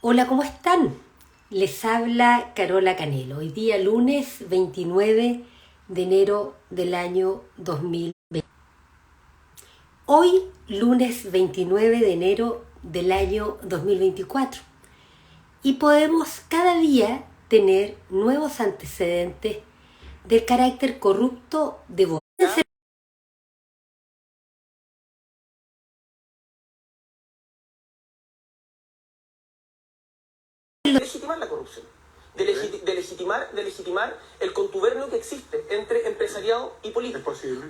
Hola, ¿cómo están? Les habla Carola Canelo. Hoy día lunes 29 de enero del año 2020. Hoy lunes 29 de enero del año 2024. Y podemos cada día tener nuevos antecedentes del carácter corrupto de Boric. Legitimar la corrupción, de legitimar el contubernio que existe entre empresariado y político. ¿Es posible?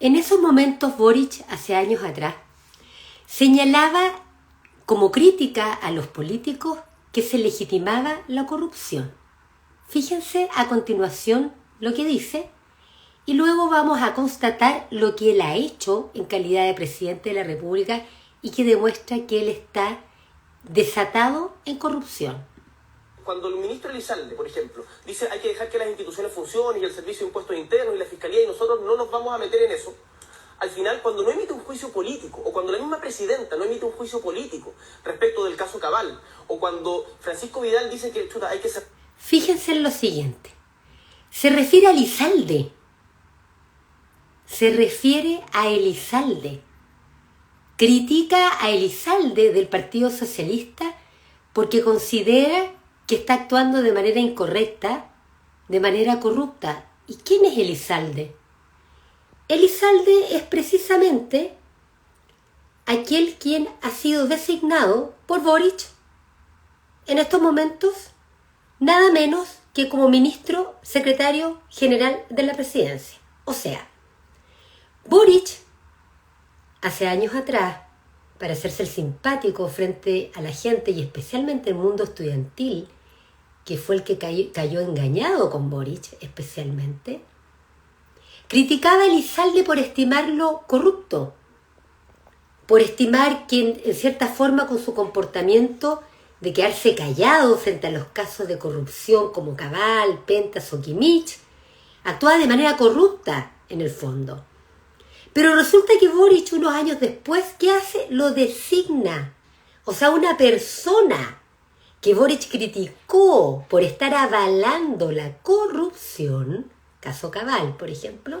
En esos momentos Boric, hace años atrás, señalaba como crítica a los políticos que se legitimaba la corrupción. Fíjense a continuación lo que dice y luego vamos a constatar lo que él ha hecho en calidad de presidente de la República y que demuestra que él está desatado en corrupción. Cuando el ministro Elizalde, por ejemplo, dice hay que dejar que las instituciones funcionen y el Servicio de Impuestos Internos y la Fiscalía y nosotros no nos vamos a meter en eso, al final cuando no emite un juicio político o cuando la misma presidenta no emite un juicio político respecto del caso Cabal o cuando Francisco Vidal dice que hay que... Fíjense en lo siguiente, se refiere a Elizalde, critica a Elizalde del Partido Socialista porque considera que está actuando de manera incorrecta, de manera corrupta. ¿Y quién es Elizalde? Elizalde es precisamente aquel quien ha sido designado por Boric en estos momentos nada menos que como ministro secretario general de la presidencia. O sea, Boric, hace años atrás, para hacerse el simpático frente a la gente y especialmente el mundo estudiantil, que fue el que cayó engañado con Boric especialmente, criticaba a Elizalde por estimarlo corrupto, por estimar que en cierta forma con su comportamiento de quedarse callado frente a los casos de corrupción como Cabal, Pentas o Kimmich, actuaba de manera corrupta en el fondo. Pero resulta que Boric unos años después, ¿qué hace? Lo designa. O sea, una persona que Boric criticó por estar avalando la corrupción, caso Cabal, por ejemplo,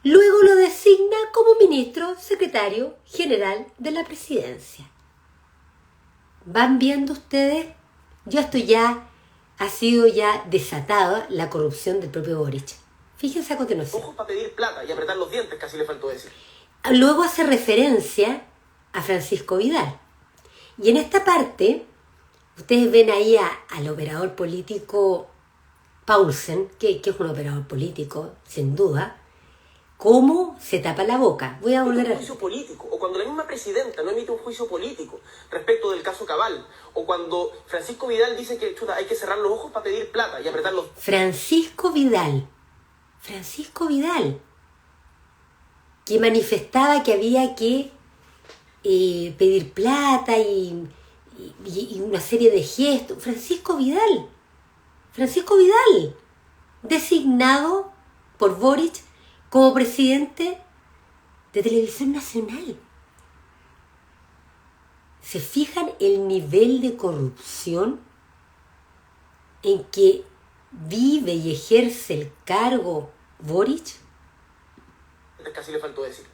luego lo designa como ministro secretario general de la presidencia. ¿Van viendo ustedes? Ha sido desatada la corrupción del propio Boric. Fíjense a continuación. Ojos para pedir plata y apretar los dientes, casi le faltó decir. Luego hace referencia a Francisco Vidal. Y en esta parte, ustedes ven ahí al operador político Paulsen, que es un operador político, sin duda, cómo se tapa la boca. Voy a volver a... juicio político, o cuando la misma presidenta no emite un juicio político respecto del caso Cabal, o cuando Francisco Vidal dice que hay que cerrar los ojos para pedir plata y apretar los... Francisco Vidal, que manifestaba que había que pedir plata y una serie de gestos. Francisco Vidal, designado por Boric como presidente de Televisión Nacional. ¿Se fijan el nivel de corrupción en que vive y ejerce el cargo Boric? Casi le faltó decir.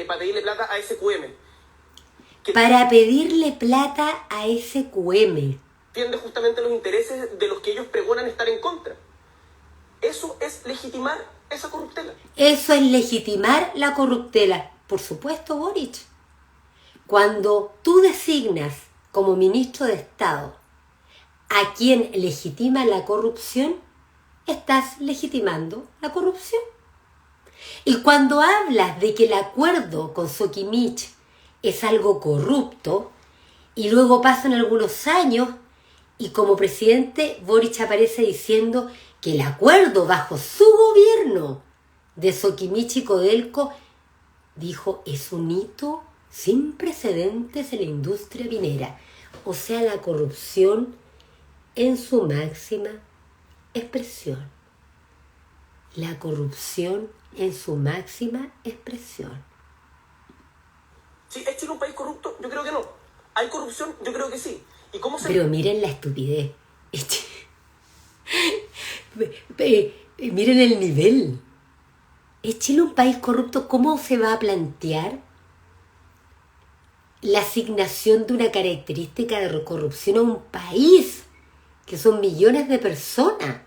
Para pedirle plata a SQM. Para pedirle plata a SQM. Defiende justamente los intereses de los que ellos pregonan estar en contra. Eso es legitimar esa corruptela. Eso es legitimar la corruptela. Por supuesto, Boric. Cuando tú designas como ministro de Estado a quien legitima la corrupción, estás legitimando la corrupción. Y cuando hablas de que el acuerdo con Soquimich es algo corrupto, y luego pasan algunos años, y como presidente Boric aparece diciendo que el acuerdo bajo su gobierno de Soquimich y Codelco, dijo, es un hito sin precedentes en la industria minera. O sea, la corrupción en su máxima expresión. La corrupción en su máxima expresión. ¿Sí? ¿Es Chile un país corrupto? Yo creo que no. ¿Hay corrupción? Yo creo que sí. ¿Y cómo se...? Pero miren la estupidez. Miren el nivel. ¿Es Chile un país corrupto? ¿Cómo se va a plantear la asignación de una característica de corrupción a un país que son millones de personas?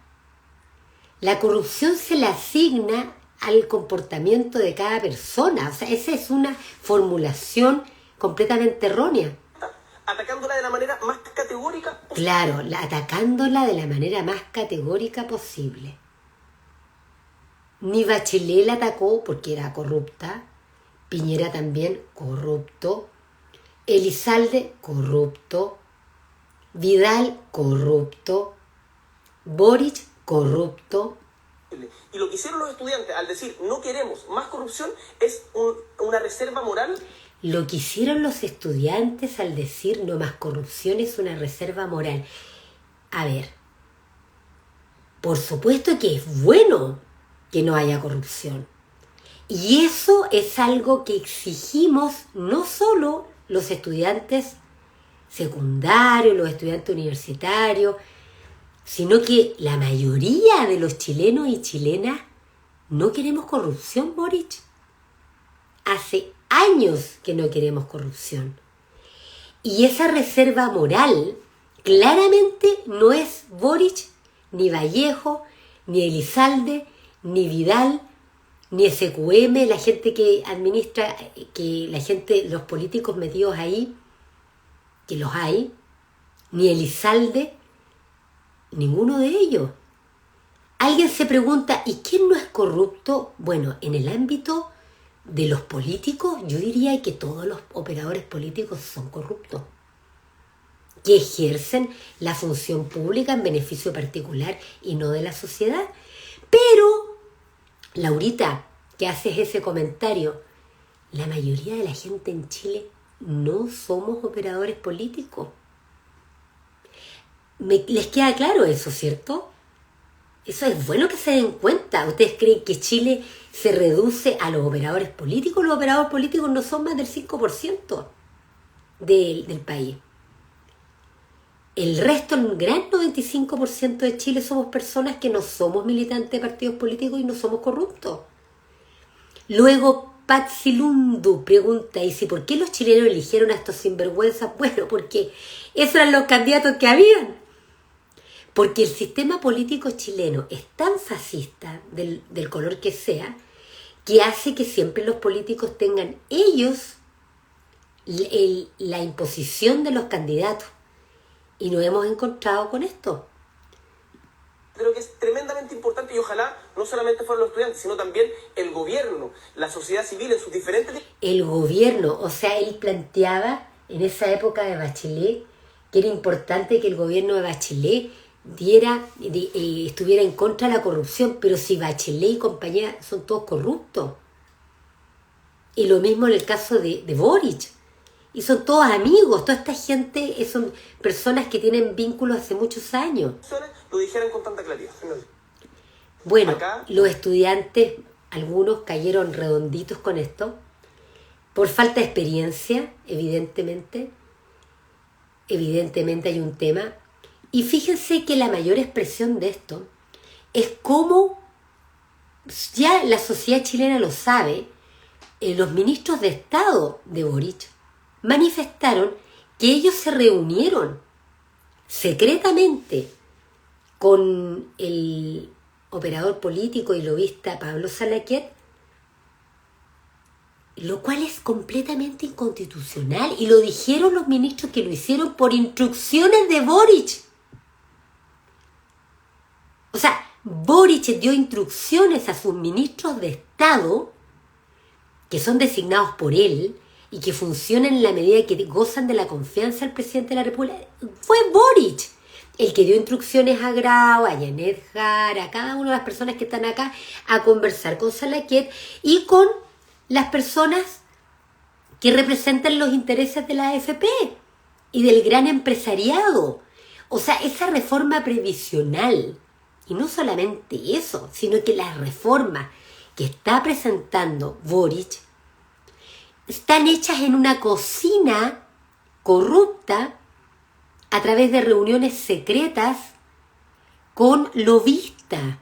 La corrupción se la asigna al comportamiento de cada persona. O sea, esa es una formulación completamente errónea. Atacándola de la manera más categórica posible. Claro, atacándola de la manera más categórica posible. Ni Bachelet la atacó porque era corrupta, Piñera también corrupto, Elizalde corrupto, Vidal corrupto, Boric corrupto. Y lo que hicieron los estudiantes al decir no queremos más corrupción es una reserva moral. Lo que hicieron los estudiantes al decir no más corrupción es una reserva moral. A ver, por supuesto que es bueno que no haya corrupción. Y eso es algo que exigimos no solo los estudiantes secundarios, los estudiantes universitarios, sino que la mayoría de los chilenos y chilenas no queremos corrupción, Boric. Hace años que no queremos corrupción. Y esa reserva moral claramente no es Boric, ni Vallejo, ni Elizalde, ni Vidal, ni SQM, la gente que administra, que la gente, los políticos metidos ahí, que los hay, ni Elizalde, ninguno de ellos. Alguien se pregunta, ¿y quién no es corrupto? Bueno, en el ámbito de los políticos, yo diría que todos los operadores políticos son corruptos, que ejercen la función pública en beneficio particular y no de la sociedad. Pero, Laurita, que haces ese comentario, la mayoría de la gente en Chile no somos operadores políticos. ¿Les queda claro eso, cierto? Eso es bueno que se den cuenta. ¿Ustedes creen que Chile se reduce a los operadores políticos? Los operadores políticos no son más del 5% del país. El resto, el gran 95% de Chile somos personas que no somos militantes de partidos políticos y no somos corruptos. Luego, Paxilundu pregunta, ¿y si por qué los chilenos eligieron a estos sinvergüenzas? Bueno, porque esos eran los candidatos que habían. Porque el sistema político chileno es tan fascista, del color que sea, que hace que siempre los políticos tengan ellos la imposición de los candidatos. Y nos hemos encontrado con esto. Creo que es tremendamente importante y ojalá no solamente fueran los estudiantes, sino también el gobierno, la sociedad civil en sus diferentes... El gobierno, o sea, él planteaba en esa época de Bachelet que era importante que el gobierno de Bachelet estuviera en contra de la corrupción, pero si Bachelet y compañía son todos corruptos. Y lo mismo en el caso de Boric. Y son todos amigos, toda esta gente son personas que tienen vínculos hace muchos años. Lo dijeran con tanta claridad. Bueno, acá, los estudiantes, algunos cayeron redonditos con esto, por falta de experiencia, evidentemente. Evidentemente hay un tema. Y fíjense que la mayor expresión de esto es cómo, ya la sociedad chilena lo sabe, los ministros de Estado de Boric manifestaron que ellos se reunieron secretamente con el operador político y lobista Pablo Salaquet, lo cual es completamente inconstitucional, y lo dijeron los ministros que lo hicieron por instrucciones de Boric. O sea, Boric dio instrucciones a sus ministros de Estado, que son designados por él, y que funcionan en la medida que gozan de la confianza del presidente de la República. Fue Boric el que dio instrucciones a Grau, a Janet Jara, a cada una de las personas que están acá, a conversar con Salaquet y con las personas que representan los intereses de la AFP y del gran empresariado. O sea, esa reforma previsional, y no solamente eso, sino que las reformas que está presentando Boric están hechas en una cocina corrupta a través de reuniones secretas con lobistas,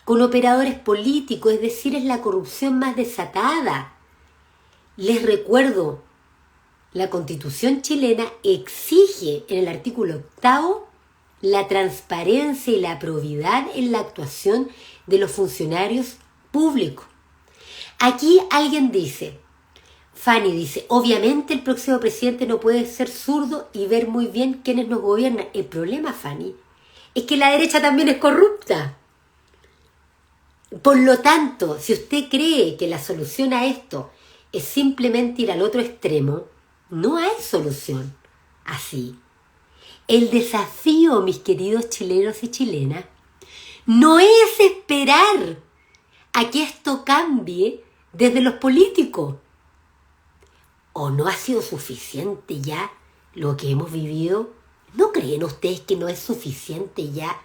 con operadores políticos, es decir, es la corrupción más desatada. Les recuerdo, la Constitución chilena exige en el artículo 8 la transparencia y la probidad en la actuación de los funcionarios públicos. Aquí alguien dice, Fanny dice, obviamente el próximo presidente no puede ser zurdo y ver muy bien quiénes nos gobiernan. El problema, Fanny, es que la derecha también es corrupta. Por lo tanto, si usted cree que la solución a esto es simplemente ir al otro extremo, no hay solución así. El desafío, mis queridos chilenos y chilenas, no es esperar a que esto cambie desde los políticos. ¿O no ha sido suficiente ya lo que hemos vivido? ¿No creen ustedes que no es suficiente ya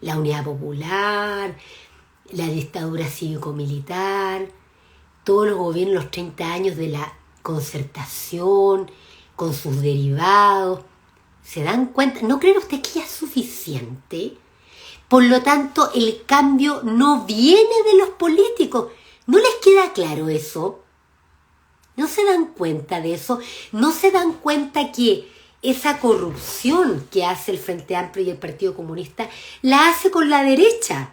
la unidad popular, la dictadura cívico-militar, todos los gobiernos, los 30 años de la concertación con sus derivados? ¿Se dan cuenta? ¿No creen ustedes que ya es suficiente? Por lo tanto, el cambio no viene de los políticos. ¿No les queda claro eso? ¿No se dan cuenta de eso? ¿No se dan cuenta que esa corrupción que hace el Frente Amplio y el Partido Comunista la hace con la derecha?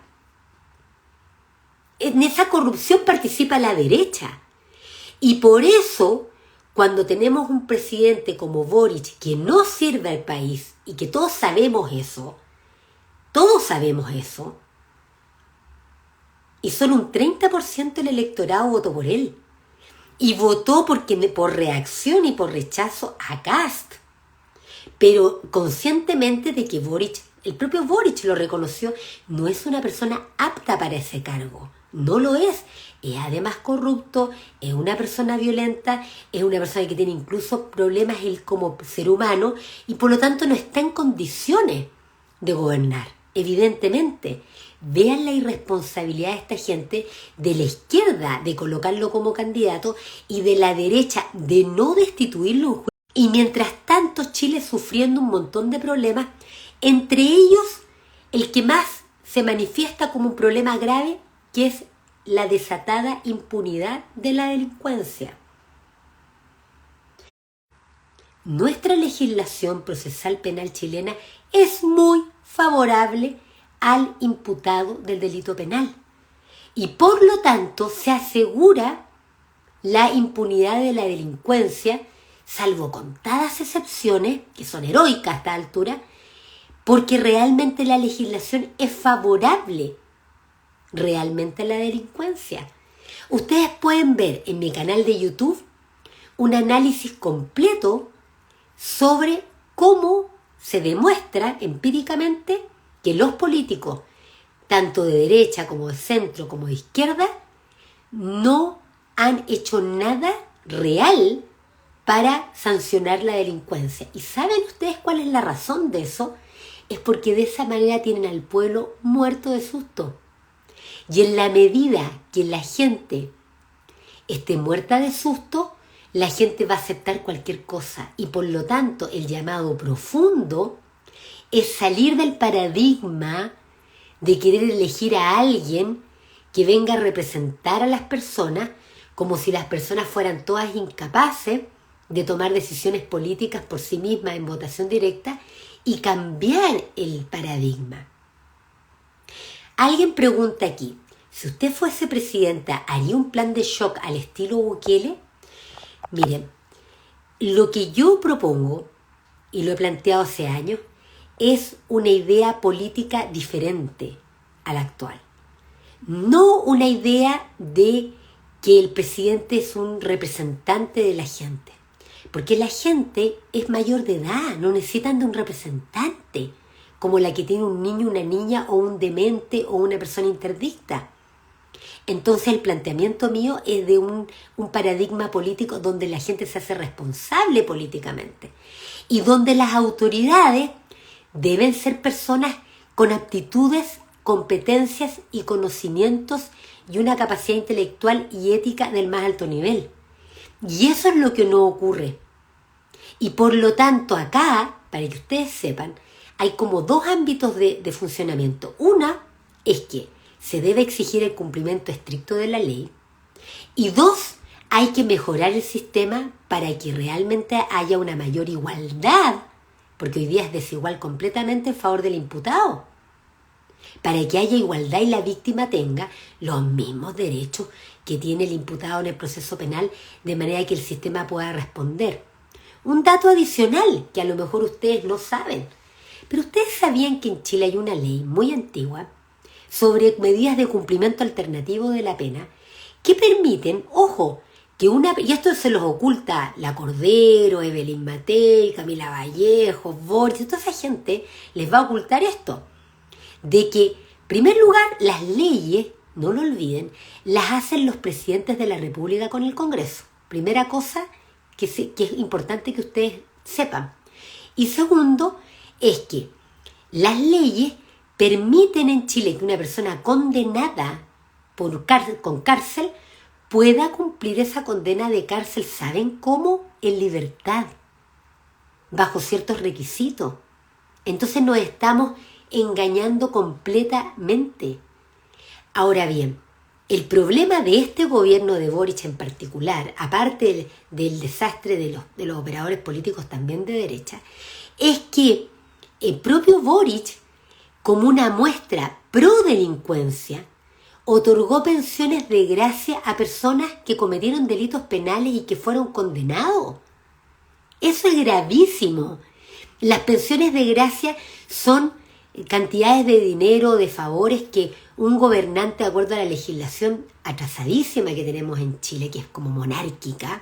En esa corrupción participa la derecha. Y por eso, cuando tenemos un presidente como Boric que no sirve al país, y que todos sabemos eso, y solo un 30% del electorado votó por él, y votó por reacción y por rechazo a Kast, pero conscientemente de que Boric, el propio Boric lo reconoció, no es una persona apta para ese cargo. No lo es además corrupto, es una persona violenta, es una persona que tiene incluso problemas él como ser humano y por lo tanto no está en condiciones de gobernar, evidentemente. Vean la irresponsabilidad de esta gente de la izquierda de colocarlo como candidato y de la derecha de no destituirlo en juicio. Y mientras tanto Chile sufriendo un montón de problemas, entre ellos el que más se manifiesta como un problema grave, que es la desatada impunidad de la delincuencia. Nuestra legislación procesal penal chilena es muy favorable al imputado del delito penal y por lo tanto se asegura la impunidad de la delincuencia, salvo contadas excepciones, que son heroicas a esta altura, porque realmente la legislación es favorable realmente a la delincuencia. Ustedes pueden ver en mi canal de YouTube un análisis completo sobre cómo se demuestra empíricamente que los políticos, tanto de derecha como de centro como de izquierda, no han hecho nada real para sancionar la delincuencia. ¿Y saben ustedes cuál es la razón de eso? Es porque de esa manera tienen al pueblo muerto de susto. Y en la medida que la gente esté muerta de susto, la gente va a aceptar cualquier cosa. Y por lo tanto, el llamado profundo es salir del paradigma de querer elegir a alguien que venga a representar a las personas como si las personas fueran todas incapaces de tomar decisiones políticas por sí mismas en votación directa y cambiar el paradigma. Alguien pregunta aquí, si usted fuese presidenta, ¿haría un plan de shock al estilo Bukele? Miren, lo que yo propongo, y lo he planteado hace años, es una idea política diferente a la actual. No una idea de que el presidente es un representante de la gente, porque la gente es mayor de edad, no necesitan de un representante, como la que tiene un niño, una niña, o un demente, o una persona interdicta. Entonces el planteamiento mío es de un paradigma político donde la gente se hace responsable políticamente y donde las autoridades deben ser personas con aptitudes, competencias y conocimientos y una capacidad intelectual y ética del más alto nivel. Y eso es lo que no ocurre. Y por lo tanto acá, para que ustedes sepan, hay como dos ámbitos de funcionamiento. Una es que se debe exigir el cumplimiento estricto de la ley. Y dos, hay que mejorar el sistema para que realmente haya una mayor igualdad, porque hoy día es desigual completamente en favor del imputado. Para que haya igualdad y la víctima tenga los mismos derechos que tiene el imputado en el proceso penal, de manera que el sistema pueda responder. Un dato adicional que a lo mejor ustedes no saben, pero ustedes sabían que en Chile hay una ley muy antigua sobre medidas de cumplimiento alternativo de la pena que permiten, ojo, que y esto se los oculta la Cordero, Evelyn Matei, Camila Vallejo, Boris, toda esa gente les va a ocultar esto, de que, en primer lugar, las leyes, no lo olviden, las hacen los presidentes de la República con el Congreso. Primera cosa que es importante que ustedes sepan. Y segundo, es que las leyes permiten en Chile que una persona condenada con cárcel pueda cumplir esa condena de cárcel. ¿Saben cómo? En libertad, bajo ciertos requisitos. Entonces nos estamos engañando completamente. Ahora bien, el problema de este gobierno de Boric en particular, aparte del desastre de los operadores políticos también de derecha, es que el propio Boric, como una muestra pro delincuencia, otorgó pensiones de gracia a personas que cometieron delitos penales y que fueron condenados. Eso es gravísimo. Las pensiones de gracia son cantidades de dinero, de favores que un gobernante, de acuerdo a la legislación atrasadísima que tenemos en Chile, que es como monárquica,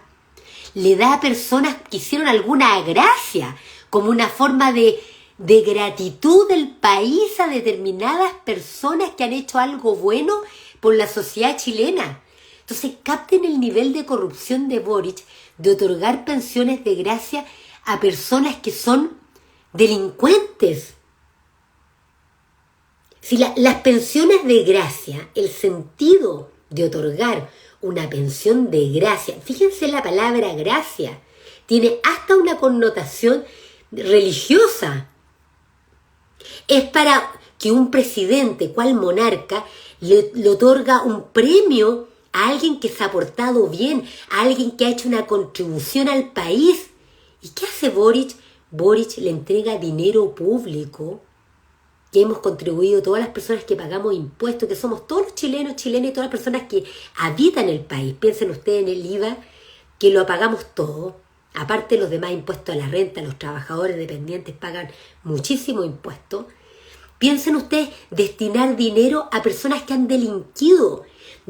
le da a personas que hicieron alguna gracia, como una forma de gratitud del país a determinadas personas que han hecho algo bueno por la sociedad chilena. Entonces capten el nivel de corrupción de Boric de otorgar pensiones de gracia a personas que son delincuentes. Si las pensiones de gracia, el sentido de otorgar una pensión de gracia, fíjense la palabra gracia, tiene hasta una connotación religiosa. Es para que un presidente, cual monarca, le otorga un premio a alguien que se ha portado bien, a alguien que ha hecho una contribución al país. ¿Y qué hace Boric? Boric le entrega dinero público que hemos contribuido todas las personas que pagamos impuestos, que somos todos los chilenos, chilenas y todas las personas que habitan el país. Piensen ustedes en el IVA, que lo pagamos todo. Aparte de los demás impuestos a la renta, los trabajadores dependientes pagan muchísimo impuesto. Piensen ustedes destinar dinero a personas que han delinquido,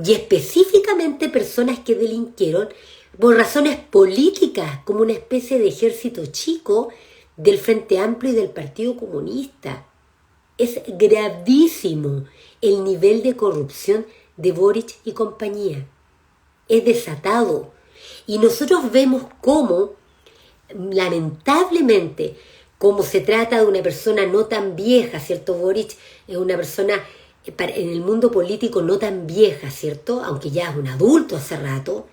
y específicamente personas que delinquieron por razones políticas, como una especie de ejército chico del Frente Amplio y del Partido Comunista. Es gravísimo el nivel de corrupción de Boric y compañía. Es desatado. Y nosotros vemos cómo, lamentablemente, como se trata de una persona no tan vieja, ¿cierto? Boric es una persona en el mundo político no tan vieja, ¿cierto? Aunque ya es un adulto hace rato,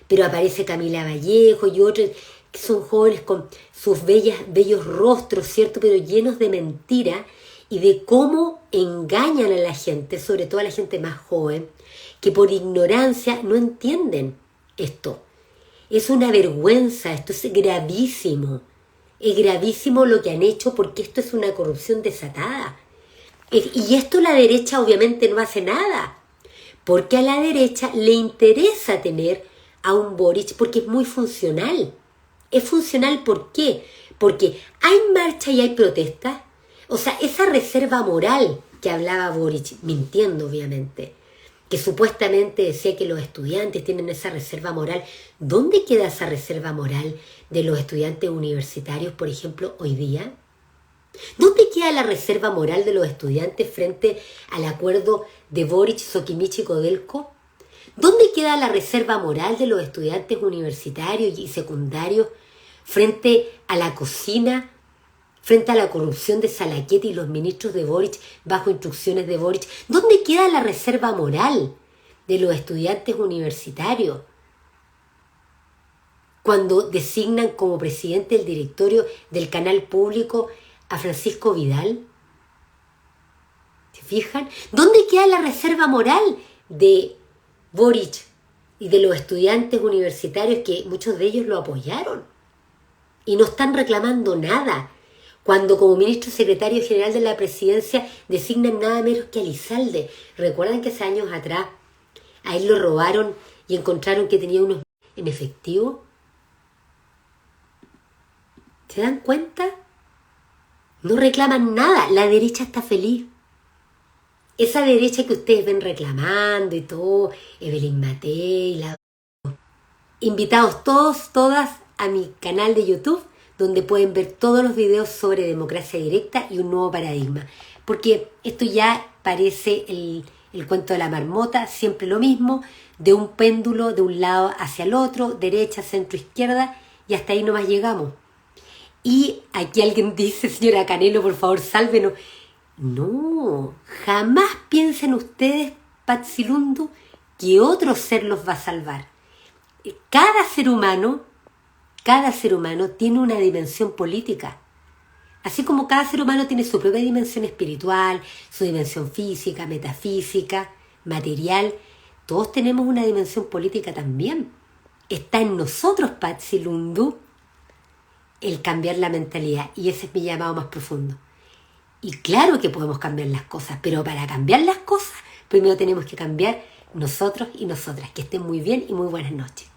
pero aparece Camila Vallejo y otros que son jóvenes con sus bellos rostros, ¿cierto? Pero llenos de mentira y de cómo engañan a la gente, sobre todo a la gente más joven, que por ignorancia no entienden esto. Es una vergüenza, esto es gravísimo. Es gravísimo lo que han hecho porque esto es una corrupción desatada. Y esto la derecha obviamente no hace nada, porque a la derecha le interesa tener a un Boric porque es muy funcional. Es funcional, ¿por qué? Porque hay marcha y hay protestas. O sea, esa reserva moral que hablaba Boric, mintiendo obviamente, que supuestamente decía que los estudiantes tienen esa reserva moral. ¿Dónde queda esa reserva moral de los estudiantes universitarios, por ejemplo, hoy día? ¿Dónde queda la reserva moral de los estudiantes frente al acuerdo de Boric, Sokimich y Codelco? ¿Dónde queda la reserva moral de los estudiantes universitarios y secundarios frente a la cocina, frente a la corrupción de Salaquet y los ministros de Boric bajo instrucciones de Boric? ¿Dónde queda la reserva moral de los estudiantes universitarios cuando designan como presidente del directorio del canal público a Francisco Vidal? ¿Se fijan? ¿Dónde queda la reserva moral de Boric y de los estudiantes universitarios que muchos de ellos lo apoyaron? Y no están reclamando nada, cuando como ministro secretario general de la presidencia designan nada menos que a Elizalde. ¿Recuerdan que hace años atrás a él lo robaron y encontraron que tenía unos en efectivo? ¿Se dan cuenta? No reclaman nada, la derecha está feliz. Esa derecha que ustedes ven reclamando y todo, Evelyn Matei, invitados todos, todas a mi canal de YouTube, donde pueden ver todos los videos sobre democracia directa y un nuevo paradigma. Porque esto ya parece el cuento de la marmota, siempre lo mismo, de un péndulo de un lado hacia el otro, derecha, centro, izquierda, y hasta ahí nomás llegamos. Y aquí alguien dice, señora Canelo, por favor, sálvenos. No, jamás piensen ustedes, Patsilundu, que otro ser los va a salvar. Cada ser humano tiene una dimensión política. Así como cada ser humano tiene su propia dimensión espiritual, su dimensión física, metafísica, material, todos tenemos una dimensión política también. Está en nosotros, Patsilundu, el cambiar la mentalidad. Y ese es mi llamado más profundo. Y claro que podemos cambiar las cosas, pero para cambiar las cosas, primero tenemos que cambiar nosotros y nosotras. Que estén muy bien y muy buenas noches.